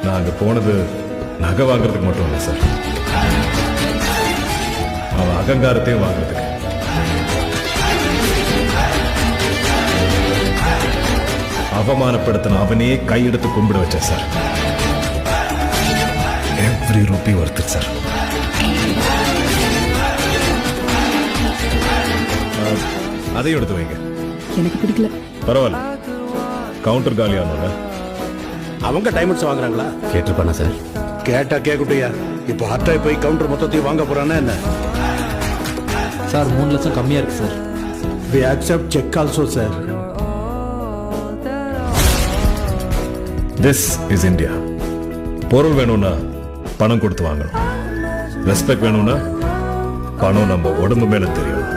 நான் அங்கே போனது நகை வாங்குறதுக்கு மட்டும் இல்லை சார், அவன் அகங்காரத்தையும் வாங்குறதுக்கு. அவமானப்படுத்தின அவனையே கையெடுத்து கும்பிட வச்சேன் sir. Every Ruby worth sir. அதையும் எடுத்து வைங்க. எனக்கு பிடிக்கல. பரவாயில்ல, கவுண்டர் காலியானோட அவங்க டைமண்ட்ஸ் வாங்குறாங்களா? கேட்டிருப்பானா சார்? கேட்டா கேட்கட்டுயா. இப்போ ஹார்ட்டாய் போய் கவுண்டர் மொத்தத்தையும் வாங்க போறானா என்ன? சார் 3 லட்சம் கம்மியா இருக்கு sir. We accept cheque also sir. This is India. பொருள் வேணும்னா பணம் கொடுத்து வாங்கணும். ரெஸ்பெக்ட் வேணும்னா பணம் நம்ம உடம்பு மேல தெரியும்.